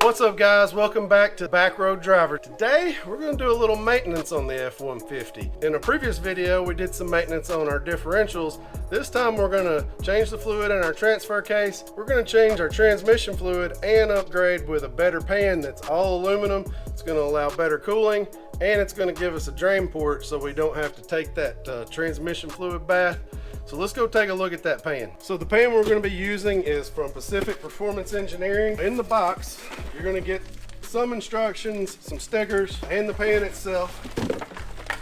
What's up guys, welcome back to Backroad Driver. Today we're going to do a little maintenance on the F-150. In a previous video we did some maintenance on our differentials. This time we're going to change the fluid in our transfer case. We're going to change our transmission fluid and upgrade with a better pan that's all aluminum. It's going to allow better cooling and it's going to give us a drain port so we don't have to take that transmission fluid bath. So let's go take a look at that pan. So the pan we're going to be using is from Pacific Performance Engineering. In the box, you're going to get some instructions, some stickers, and the pan itself.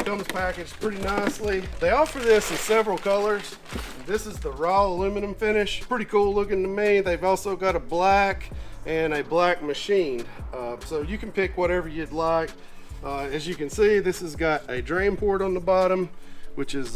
Comes packaged pretty nicely. They offer this in several colors. This is the raw aluminum finish. Pretty cool looking to me. They've also got a black and a black machined. So you can pick whatever you'd like. As you can see, this has got a drain port on the bottom, which is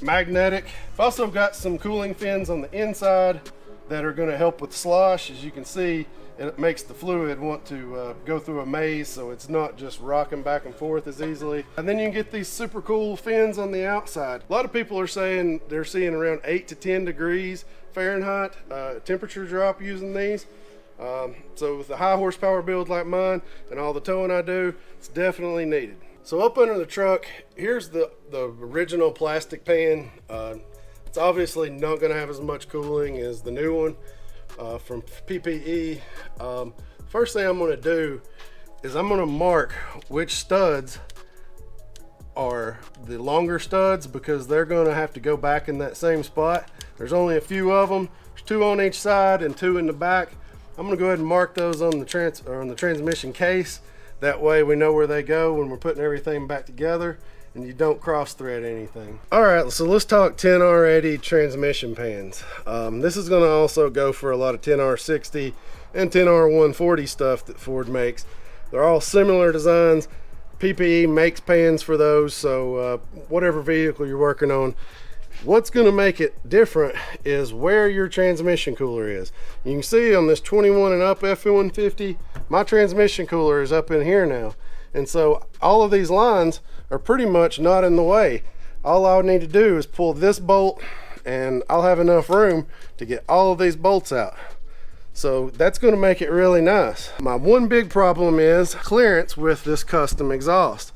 magnetic. I've also got some cooling fins on the inside that are going to help with slosh. As you can see, it makes the fluid want to go through a maze, so it's not just rocking back and forth as easily. And then you can get these super cool fins on the outside. A lot of people are saying they're seeing around 8 to 10 degrees Fahrenheit temperature drop using these. So with a high horsepower build like mine and all the towing I do, it's definitely needed. So up under the truck, here's the original plastic pan. It's obviously not going to have as much cooling as the new one from PPE. First thing I'm going to do is I'm going to mark which studs are the longer studs because they're going to have to go back in that same spot. There's only a few of them. There's 2 on each side and 2 in the back. I'm going to go ahead and mark those on the transmission case. That way we know where they go when we're putting everything back together and you don't cross thread anything. All right, so let's talk 10R80 transmission pans. This is gonna also go for a lot of 10R60 and 10R140 stuff that Ford makes. They're all similar designs. PPE makes pans for those, so whatever vehicle you're working on. What's going to make it different is where your transmission cooler is. You can see on this 21 and up F-150, my transmission cooler is up in here now. And so all of these lines are pretty much not in the way. All I would need to do is pull this bolt and I'll have enough room to get all of these bolts out. So that's going to make it really nice. My one big problem is clearance with this custom exhaust.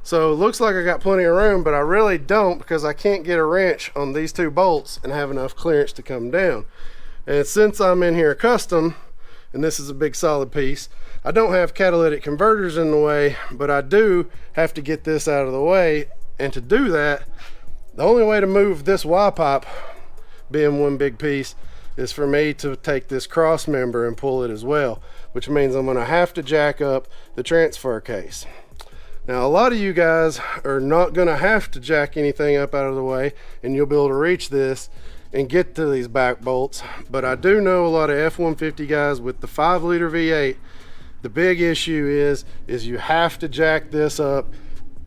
So it looks like I got plenty of room, but I really don't because I can't get a wrench on these 2 bolts and have enough clearance to come down. And since I'm in here custom, and this is a big solid piece, I don't have catalytic converters in the way, but I do have to get this out of the way. And to do that, the only way to move this Y pipe, being one big piece, is for me to take this cross member and pull it as well, which means I'm gonna have to jack up the transfer case. Now a lot of you guys are not going to have to jack anything up out of the way and you'll be able to reach this and get to these back bolts, but I do know a lot of F-150 guys with the 5-liter V8. The big issue is you have to jack this up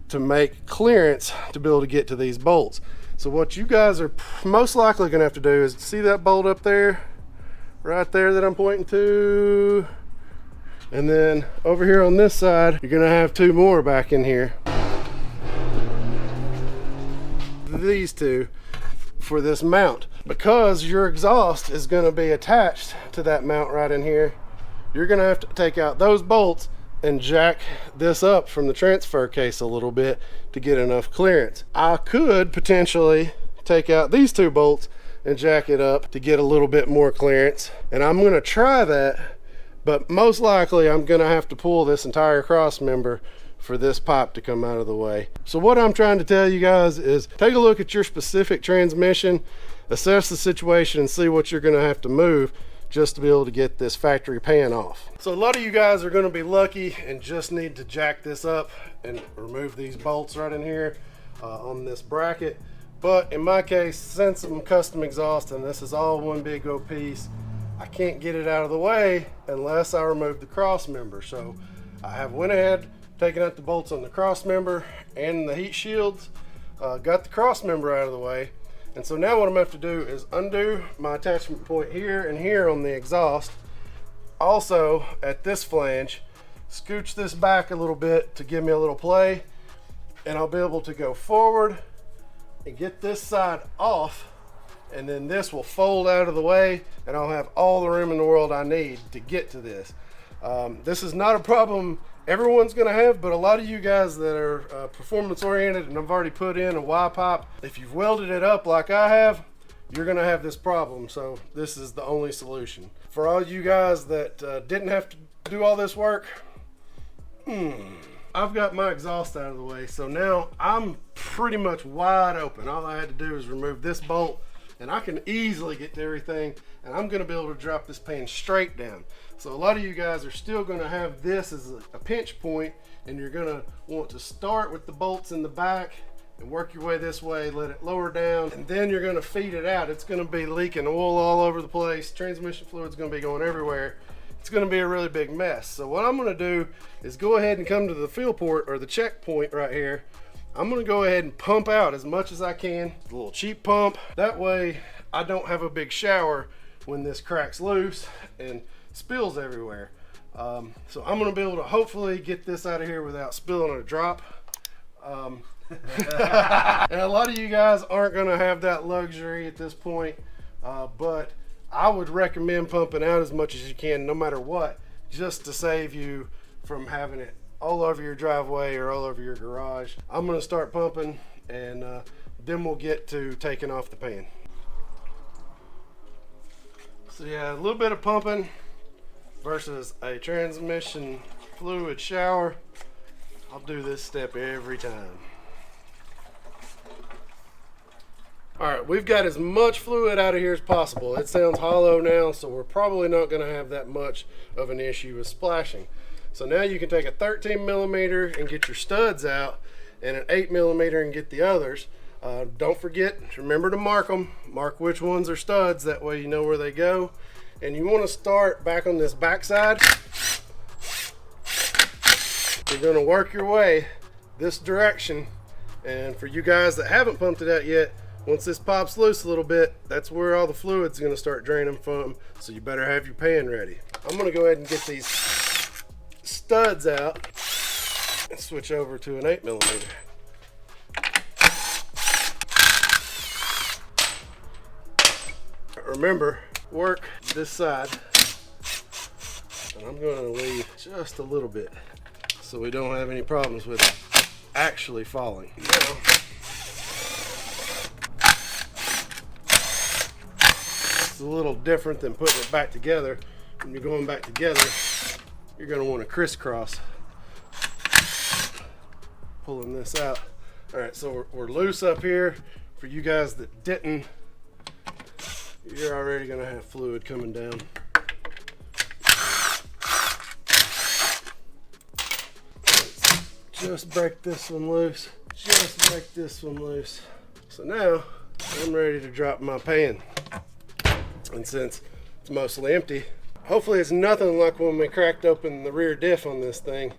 to make clearance to be able to get to these bolts. So what you guys are most likely going to have to do is see that bolt up there, right there that I'm pointing to. And then over here on this side, you're gonna have 2 more back in here. These 2 for this mount. Because your exhaust is gonna be attached to that mount right in here, you're gonna have to take out those bolts and jack this up from the transfer case a little bit to get enough clearance. I could potentially take out these 2 bolts and jack it up to get a little bit more clearance. And I'm gonna try that. But most likely I'm gonna have to pull this entire cross member for this pipe to come out of the way. So what I'm trying to tell you guys is take a look at your specific transmission, assess the situation and see what you're gonna have to move just to be able to get this factory pan off. So a lot of you guys are gonna be lucky and just need to jack this up and remove these bolts right in here on this bracket. But in my case, since I'm custom exhaust and this is all one big old piece, I can't get it out of the way unless I remove the cross member. So I have went ahead, taken out the bolts on the cross member and the heat shields, got the cross member out of the way. And so now what I'm going to have to do is undo my attachment point here and here on the exhaust. Also at this flange, scooch this back a little bit to give me a little play, and I'll be able to go forward and get this side off and then this will fold out of the way and I'll have all the room in the world I need to get to this. This is not a problem everyone's going to have, but a lot of you guys that are performance oriented and have already put in a Y pipe, if you've welded it up like I have, you're going to have this problem. So this is the only solution. For all you guys that didn't have to do all this work, I've got my exhaust out of the way, so now I'm pretty much wide open. All I had to do is remove this bolt, and I can easily get to everything, and I'm going to be able to drop this pan straight down. So a lot of you guys are still going to have this as a pinch point, and you're going to want to start with the bolts in the back and work your way this way, let it lower down, and then you're going to feed it out. It's going to be leaking oil all over the place. Transmission fluid's going to be going everywhere. It's going to be a really big mess. So what I'm going to do is go ahead and come to the fill port, or the check point right here. I'm going to go ahead and pump out as much as I can, a little cheap pump. That way I don't have a big shower when this cracks loose and spills everywhere. So I'm going to be able to hopefully get this out of here without spilling a drop. And a lot of you guys aren't going to have that luxury at this point, but I would recommend pumping out as much as you can no matter what, just to save you from having it all over your driveway or all over your garage. I'm going to start pumping, and then we'll get to taking off the pan. So yeah, a little bit of pumping versus a transmission fluid shower. I'll do this step every time. All right, we've got as much fluid out of here as possible. It sounds hollow now, so we're probably not going to have that much of an issue with splashing. So now you can take a 13 millimeter and get your studs out, and an 8 millimeter and get the others. Don't forget, remember to mark them. Mark which ones are studs, that way you know where they go. And you want to start back on this back side. You're going to work your way this direction, and for you guys that haven't pumped it out yet, once this pops loose a little bit, that's where all the fluid's going to start draining from, so you better have your pan ready. I'm going to go ahead and get these studs out and switch over to an 8 millimeter. Remember, work this side, and I'm going to leave just a little bit so we don't have any problems with it actually falling. Now, it's a little different than putting it back together. When you're going back together, you're going to want to crisscross, pulling this out. All right, so we're loose up here. For you guys that didn't, you're already going to have fluid coming down. Just break this one loose. Just break this one loose. So now I'm ready to drop my pan. And since it's mostly empty, hopefully it's nothing like when we cracked open the rear diff on this thing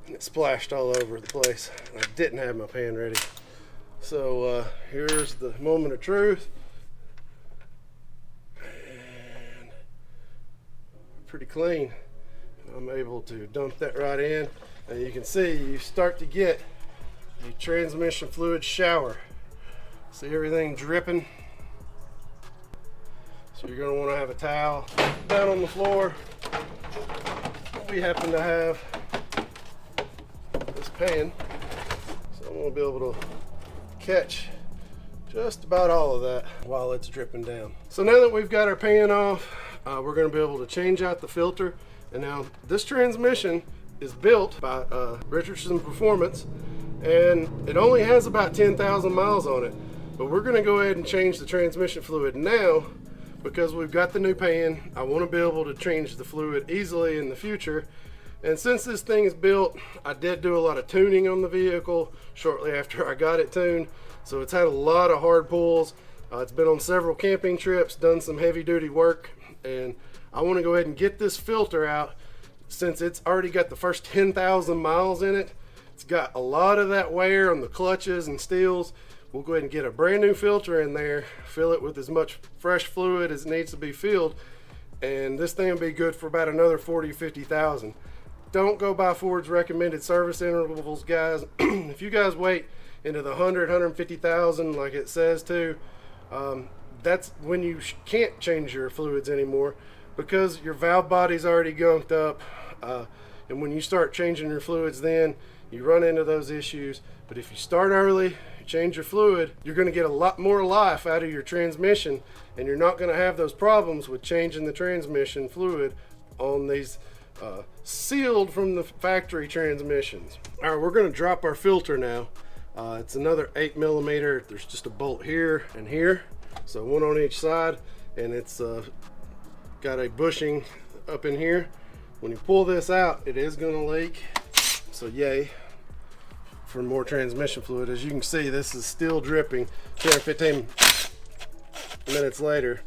and it splashed all over the place. I didn't have my pan ready. So here's the moment of truth. And pretty clean. I'm able to dump that right in. And you can see you start to get a transmission fluid shower. See everything dripping? So you're going to want to have a towel down on the floor. We happen to have this pan, so I'm going to be able to catch just about all of that while it's dripping down. So now that we've got our pan off, we're going to be able to change out the filter. And now this transmission is built by Richardson Performance, and it only has about 10,000 miles on it. But we're going to go ahead and change the transmission fluid now, because we've got the new pan. I want to be able to change the fluid easily in the future. And since this thing is built, I did do a lot of tuning on the vehicle shortly after I got it tuned. So it's had a lot of hard pulls. It's been on several camping trips, done some heavy duty work, and I want to go ahead and get this filter out. Since it's already got the first 10,000 miles in it, it's got a lot of that wear on the clutches and steels. We'll go ahead and get a brand new filter in there, fill it with as much fresh fluid as it needs to be filled, and this thing will be good for about another 40, 50,000. Don't go by Ford's recommended service intervals, guys. If you guys wait into the 100, 150,000 like it says to, that's when you can't change your fluids anymore, because your valve body's already gunked up. And when you start changing your fluids, then you run into those issues. But if you start early, you change your fluid, you're going to get a lot more life out of your transmission, and you're not going to have those problems with changing the transmission fluid on these sealed from the factory transmissions. All right, we're going to drop our filter now. It's another 8mm. There's just a bolt here and here, so one on each side, and it's got a bushing up in here. When you pull this out, it is going to leak, so yay for more transmission fluid. As you can see, this is still dripping 10 or 15 minutes later,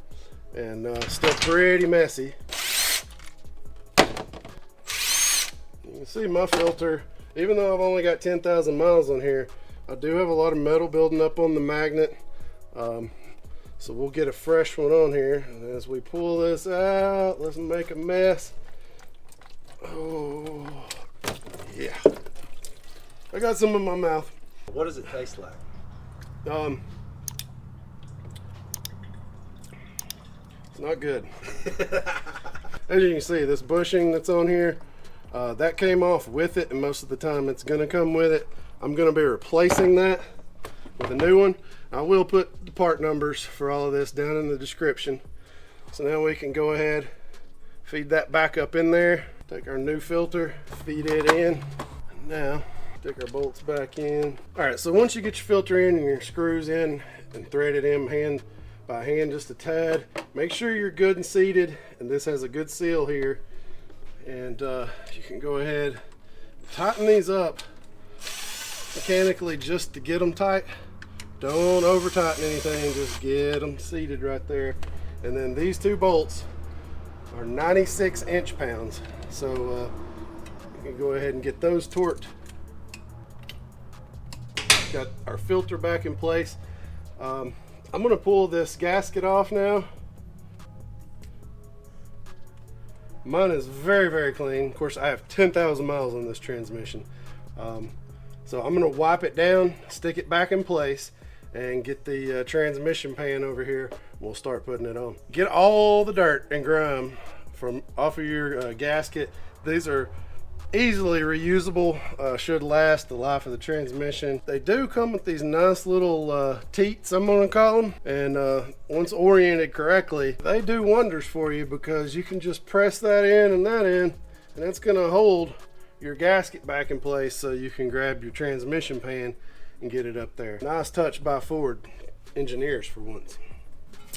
and still pretty messy. You can see my filter, even though I've only got 10,000 miles on here, I do have a lot of metal building up on the magnet. So we'll get a fresh one on here. And as we pull this out, let's make a mess. Oh, yeah. I got some in my mouth. What does it taste like? It's not good. As you can see, this bushing that's on here, that came off with it, and most of the time it's gonna come with it. I'm gonna be replacing that with a new one. I will put the part numbers for all of this down in the description. So now we can go ahead, feed that back up in there, take our new filter, feed it in, and now stick our bolts back in. All right, so once you get your filter in and your screws in and thread it in hand by hand just a tad, make sure you're good and seated, and this has a good seal here. And you can go ahead and tighten these up mechanically just to get them tight. Don't over tighten anything, just get them seated right there. And then these two bolts are 96 inch-pounds, so you can go ahead and get those torqued. Got our filter back in place. I'm going to pull this gasket off now. Mine is very, very clean. Of course, I have 10,000 miles on this transmission. So I'm going to wipe it down, stick it back in place, and get the transmission pan over here. We'll start putting it on. Get all the dirt and grime from off of your gasket. These are easily reusable, should last the life of the transmission. They do come with these nice little teats, I'm gonna call them, and once oriented correctly, they do wonders for you, because you can just press that in and that in, and it's gonna hold your gasket back in place so you can grab your transmission pan and get it up there. Nice touch by Ford engineers for once.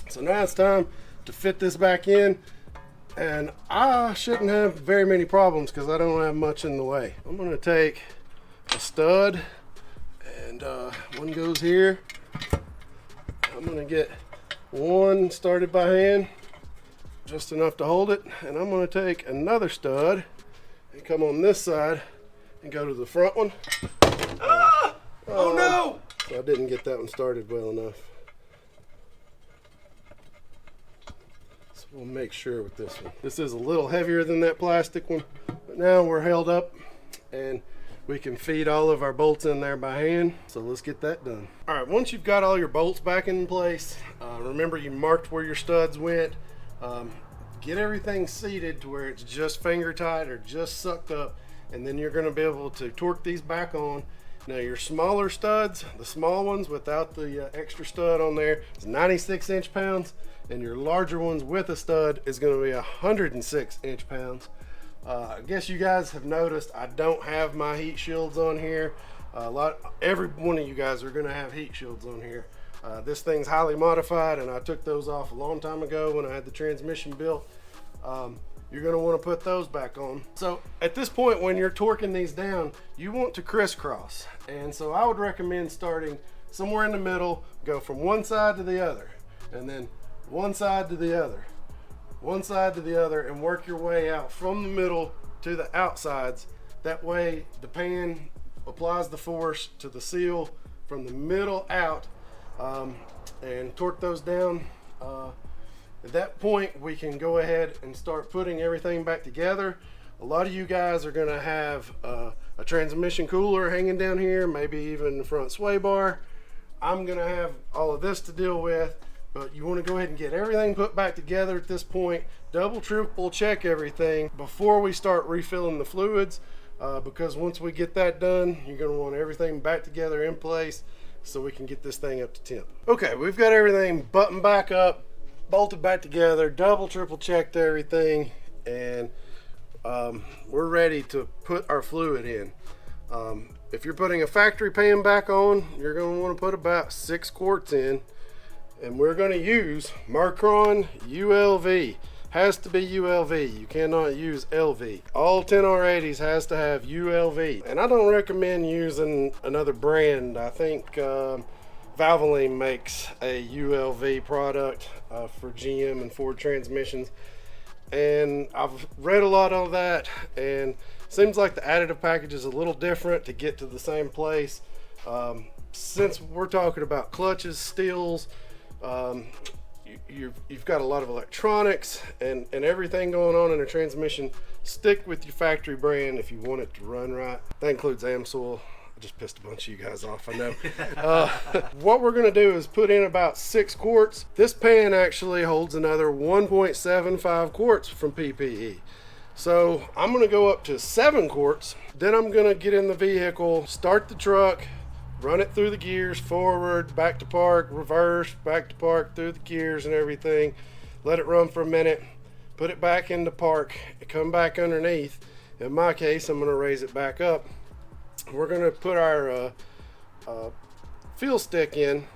So now it's time to fit this back in. And I shouldn't have very many problems because I don't have much in the way. I'm going to take a stud, and one goes here. I'm going to get one started by hand, just enough to hold it. And I'm going to take another stud and come on this side and go to the front one. Oh no! So I didn't get that one started well enough. We'll make sure with this one. This is a little heavier than that plastic one, but now we're held up and we can feed all of our bolts in there by hand. So let's get that done. All right, once you've got all your bolts back in place, remember you marked where your studs went. Get everything seated to where it's just finger tight or just sucked up, and then you're gonna be able to torque these back on. Now your smaller studs, the small ones without the extra stud on there, is 96 inch-pounds. And your larger ones with a stud is going to be 106 inch-pounds. I guess you guys have noticed I don't have my heat shields on here. Every one of you guys are going to have heat shields on here. This thing's highly modified, and I took those off a long time ago when I had the transmission built. You're going to want to put those back on. So at this point, when you're torquing these down, you want to crisscross. And so I would recommend starting somewhere in the middle, go from one side to the other, and then one side to the other, one side to the other, and work your way out from the middle to the outsides. That way the pan applies the force to the seal from the middle out, and torque those down. At that point, we can go ahead and start putting everything back together. A lot of you guys are going to have a transmission cooler hanging down here, maybe even the front sway bar. I'm going to have all of this to deal with. But you want to go ahead and get everything put back together at this point. Double, triple check everything before we start refilling the fluids, because once we get that done, you're going to want everything back together in place so we can get this thing up to temp. Okay, we've got everything buttoned back up, bolted back together, double, triple checked everything, and we're ready to put our fluid in. If you're putting a factory pan back on, you're going to want to put about 6 quarts in. And we're going to use Marcron ULV. Has to be ULV. You cannot use LV. All 10R80s has to have ULV. And I don't recommend using another brand. I think Valvoline makes a ULV product for GM and Ford transmissions. And I've read a lot on that, and seems like the additive package is a little different to get to the same place. Since we're talking about clutches, steels, you've got a lot of electronics and everything going on in a transmission, stick with your factory brand if you want it to run right. That includes AMSOIL. I just pissed a bunch of you guys off, I know. What we're going to do is put in about 6 quarts. This pan actually holds another 1.75 quarts from PPE. So I'm going to go up to 7 quarts. Then I'm going to get in the vehicle, start the truck, run it through the gears, forward, back to park, reverse, back to park, through the gears and everything. Let it run for a minute, put it back into park, come back underneath. In my case, I'm going to raise it back up. We're going to put our fuel stick in,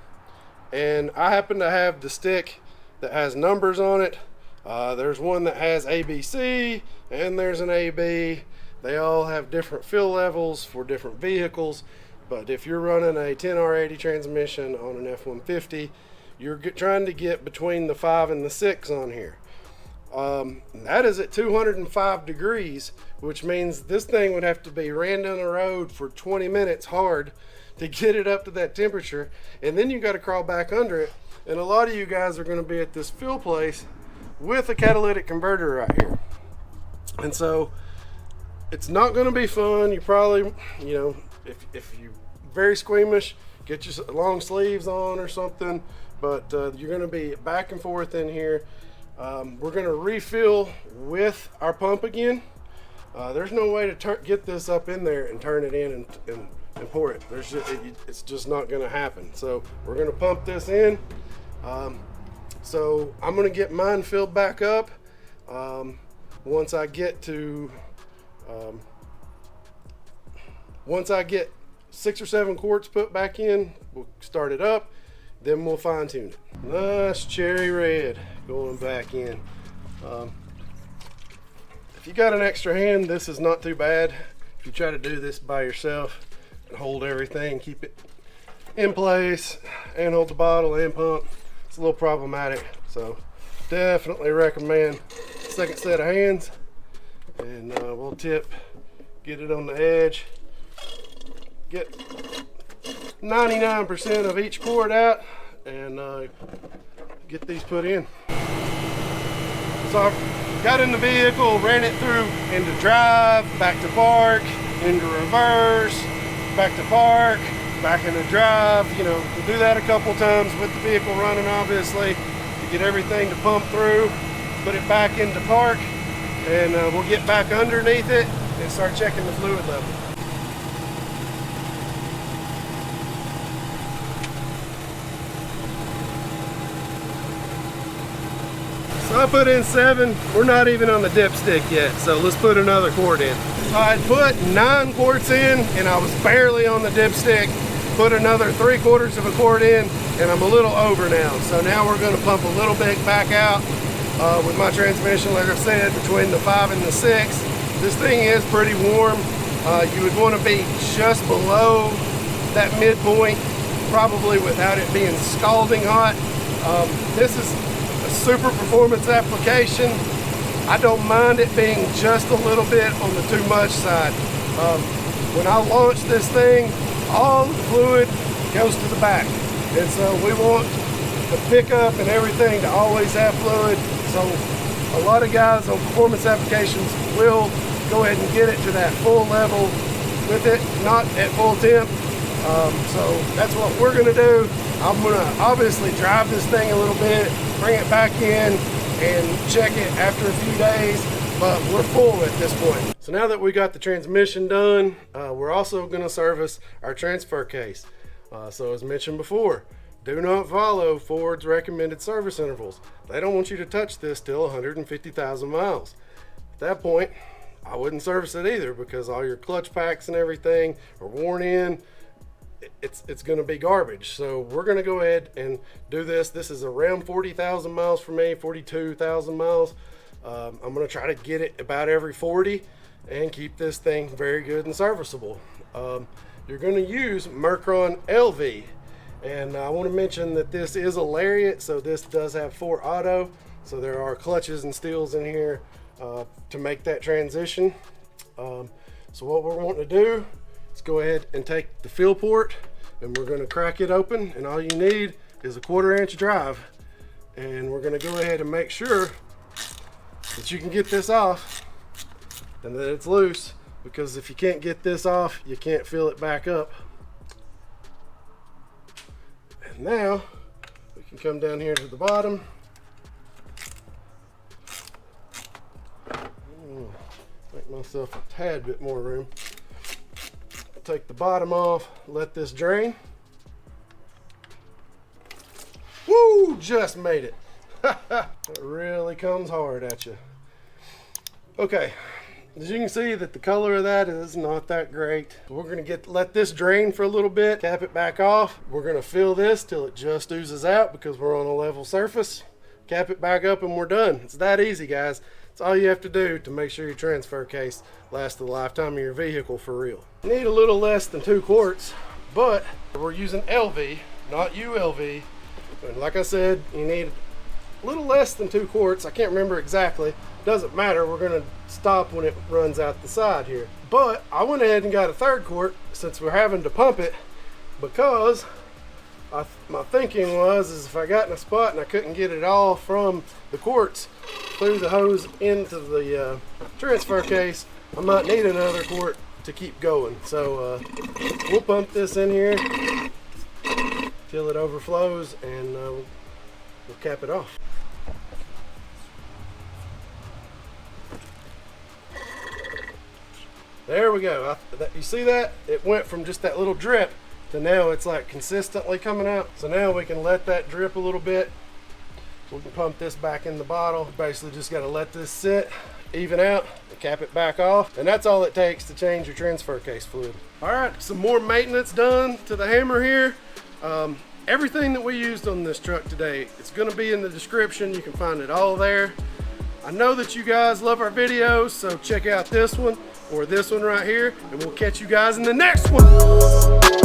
and I happen to have the stick that has numbers on it. There's one that has ABC, and there's an AB. They all have different fill levels for different vehicles. But if you're running a 10R80 transmission on an F-150, you're trying to get between the 5 and the 6 on here. That is at 205 degrees, which means this thing would have to be ran down the road for 20 minutes hard to get it up to that temperature. And then you got to crawl back under it. And a lot of you guys are going to be at this fill place with a catalytic converter right here. And so it's not going to be fun. You probably, you know, if you're very squeamish, get your long sleeves on or something, but you're going to be back and forth in here. We're going to refill with our pump again. There's no way to get this up in there and turn it in and pour it. It's just not going to happen. So we're going to pump this in. So I'm going to get mine filled back up. Once I get 6 or 7 quarts put back in, we'll start it up, then we'll fine tune it. Nice cherry red going back in. If you got an extra hand, this is not too bad. If you try to do this by yourself and hold everything, keep it in place and hold the bottle and pump, it's a little problematic. So definitely recommend second set of hands, and we'll tip, get it on the edge, get 99% of each quart out, and get these put in. So I got in the vehicle, ran it through into drive, back to park, into reverse, back to park, back into drive. You know, we'll do that a couple times with the vehicle running, obviously, to get everything to pump through, put it back into park, and we'll get back underneath it and start checking the fluid level. So I put in 7. We're not even on the dipstick yet, so let's put another quart in. I put 9 quarts in, and I was barely on the dipstick. Put another 3/4 of a quart in, and I'm a little over now. So now we're going to pump a little bit back out with my transmission, like I said, between the 5 and the 6. This thing is pretty warm. You would want to be just below that midpoint, probably without it being scalding hot. This is super performance application. I don't mind it being just a little bit on the too much side. When I launch this thing, all the fluid goes to the back, and so we want the pickup and everything to always have fluid. So a lot of guys on performance applications will go ahead and get it to that full level with it, not at full temp. So that's what we're going to do. I'm gonna obviously drive this thing a little bit, bring it back in, and check it after a few days, but we're full at this point. So now that we got the transmission done, we're also gonna service our transfer case. So as mentioned before, do not follow Ford's recommended service intervals. They don't want you to touch this till 150,000 miles. At that point, I wouldn't service it either, because all your clutch packs and everything are worn in. It's going to be garbage. So we're going to go ahead and do this. This is around 40,000 miles for me, 42,000 miles. I'm going to try to get it about every 40 and keep this thing very good and serviceable. You're going to use Mercron LV. And I want to mention that this is a Lariat, so this does have 4 auto. So there are clutches and steels in here to make that transition. So what we're wanting to do is go ahead and take the fill port, and we're going to crack it open, and all you need is a 1/4 inch drive. And we're going to go ahead and make sure that you can get this off and that it's loose, because if you can't get this off, you can't fill it back up. And now we can come down here to the bottom. Make myself a tad bit more room. Take the bottom off, let this drain. Woo, just made it. It really comes hard at you. Okay, as you can see that the color of that is not that great. We're gonna let this drain for a little bit, cap it back off. We're gonna fill this till it just oozes out, because we're on a level surface. Cap it back up and we're done. It's that easy, guys. It's all you have to do to make sure your transfer case lasts the lifetime of your vehicle for real. You need a little less than 2 quarts, but we're using LV, not ULV. And like I said, you need a little less than 2 quarts. I can't remember exactly. Doesn't matter. We're going to stop when it runs out the side here. But I went ahead and got a 3rd quart since we're having to pump it, because my thinking was if I got in a spot and I couldn't get it all from the quarts through the hose into the transfer case, I might need another quart to keep going. So we'll pump this in here till it overflows, and we'll cap it off. There we go. You see that? It went from just that little drip to now it's like consistently coming out. So now we can let that drip a little bit. We can pump this back in the bottle. Basically just got to let this sit, even out, and cap it back off. And that's all it takes to change your transfer case fluid. All right, some more maintenance done to the hammer here. Everything that we used on this truck today, it's going to be in the description. You can find it all there. I know that you guys love our videos, so check out this one or this one right here, and we'll catch you guys in the next one.